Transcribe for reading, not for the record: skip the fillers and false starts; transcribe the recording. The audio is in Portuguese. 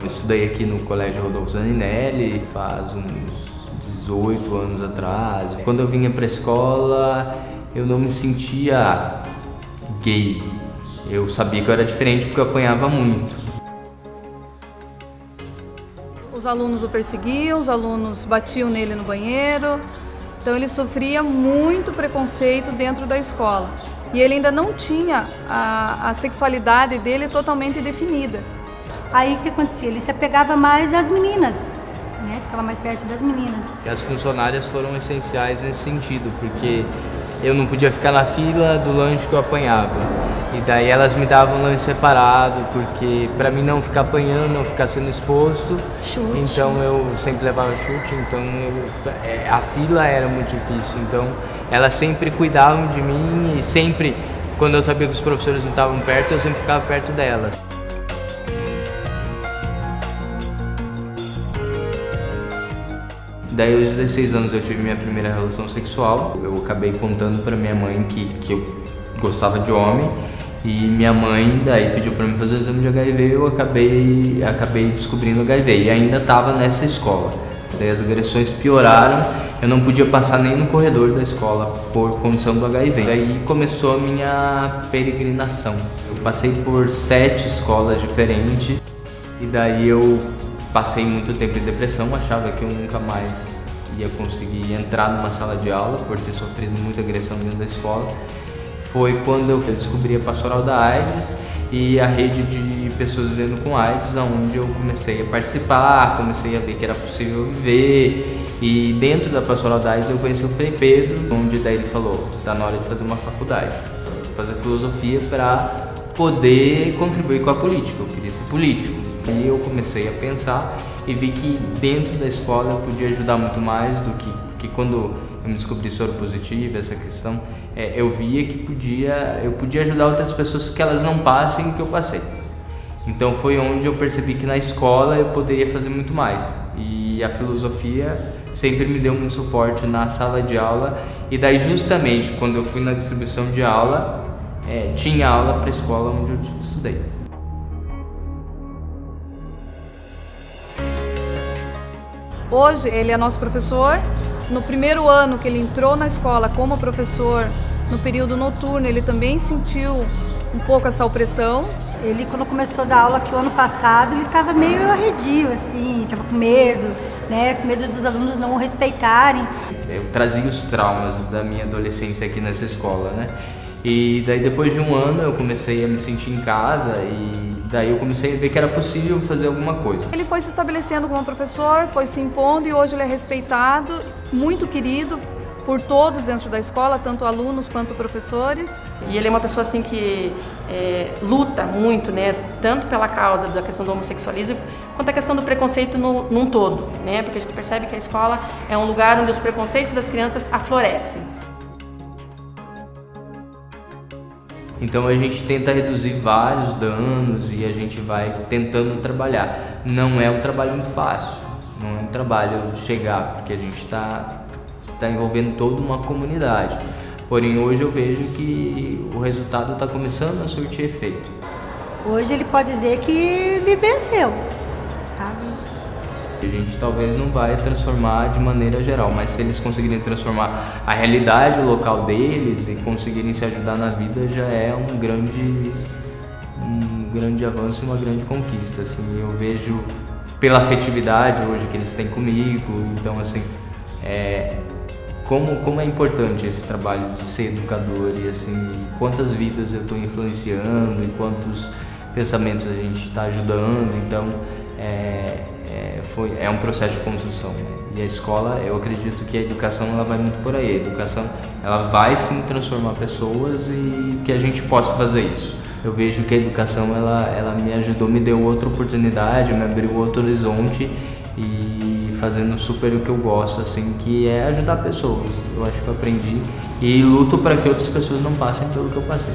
estudei aqui no Colégio Rodolfo Zaninelli faz uns 18 anos atrás. Quando eu vinha para a escola, eu não me sentia gay. Eu sabia que eu era diferente porque eu apanhava muito. Os alunos o perseguiam, os alunos batiam nele no banheiro. Então ele sofria muito preconceito dentro da escola. E ele ainda não tinha a sexualidade dele totalmente definida. Aí o que acontecia? Ele se apegava mais às meninas, né? Ficava mais perto das meninas. E as funcionárias foram essenciais nesse sentido, porque eu não podia ficar na fila do lanche que eu apanhava. E daí elas me davam um lanche separado, porque para mim não ficar apanhando, não ficar sendo exposto. Chute. Então eu sempre levava chute, então a fila era muito difícil. Então elas sempre cuidavam de mim e sempre, quando eu sabia que os professores não estavam perto, eu sempre ficava perto delas. Daí aos 16 anos eu tive minha primeira relação sexual. Eu acabei contando para minha mãe que eu gostava de homem. E minha mãe daí pediu para mim fazer o exame de HIV, eu acabei descobrindo HIV e ainda estava nessa escola. Daí as agressões pioraram, eu não podia passar nem no corredor da escola por condição do HIV. Daí começou a minha peregrinação. Eu passei por 7 escolas diferentes e daí eu passei muito tempo em depressão, achava que eu nunca mais ia conseguir entrar numa sala de aula por ter sofrido muita agressão dentro da escola. Foi quando eu descobri a Pastoral da AIDS e a rede de pessoas vivendo com AIDS, onde eu comecei a participar, comecei a ver que era possível viver. E dentro da Pastoral da AIDS eu conheci o Frei Pedro, onde daí ele falou, tá na hora de fazer uma faculdade, fazer filosofia para poder contribuir com a política, eu queria ser político. E eu comecei a pensar e vi que dentro da escola eu podia ajudar muito mais do que quando eu me descobri soropositivo, essa questão, eu via que eu podia ajudar outras pessoas que elas não passem o que eu passei. Então foi onde eu percebi que na escola eu poderia fazer muito mais. E a filosofia sempre me deu muito suporte na sala de aula. E daí justamente quando eu fui na distribuição de aula, tinha aula para a escola onde eu estudei. Hoje ele é nosso professor. No primeiro ano que ele entrou na escola como professor, no período noturno, ele também sentiu um pouco essa opressão. Ele, quando começou a dar aula aqui o ano passado, ele estava meio arredio, assim, estava com medo, né? Com medo dos alunos não o respeitarem. Eu trazia os traumas da minha adolescência aqui nessa escola, né? E daí depois de um ano eu comecei a me sentir em casa e daí eu comecei a ver que era possível fazer alguma coisa. Ele foi se estabelecendo como professor, foi se impondo e hoje ele é respeitado, muito querido por todos dentro da escola, tanto alunos quanto professores. E ele é uma pessoa assim que luta muito, né, tanto pela causa da questão do homossexualismo, quanto a questão do preconceito num todo, né, porque a gente percebe que a escola é um lugar onde os preconceitos das crianças aflorescem. Então a gente tenta reduzir vários danos e a gente vai tentando trabalhar. Não é um trabalho muito fácil, não é um trabalho chegar, porque a gente está envolvendo toda uma comunidade. Porém hoje eu vejo que o resultado está começando a surtir efeito. Hoje ele pode dizer que ele venceu, sabe? A gente talvez não vai transformar de maneira geral, mas se eles conseguirem transformar a realidade local deles e conseguirem se ajudar na vida, já é um grande avanço e uma grande conquista. Assim, eu vejo pela afetividade hoje que eles têm comigo, então assim, como é importante esse trabalho de ser educador e assim, quantas vidas eu estou influenciando e quantos pensamentos a gente está ajudando, então é um processo de construção, né? E a escola, eu acredito que a educação ela vai muito por aí. A educação ela vai sim transformar pessoas e que a gente possa fazer isso. Eu vejo que a educação ela me ajudou, me deu outra oportunidade, me abriu outro horizonte e fazendo super o que eu gosto, assim, que é ajudar pessoas. Eu acho que eu aprendi e luto para que outras pessoas não passem pelo que eu passei.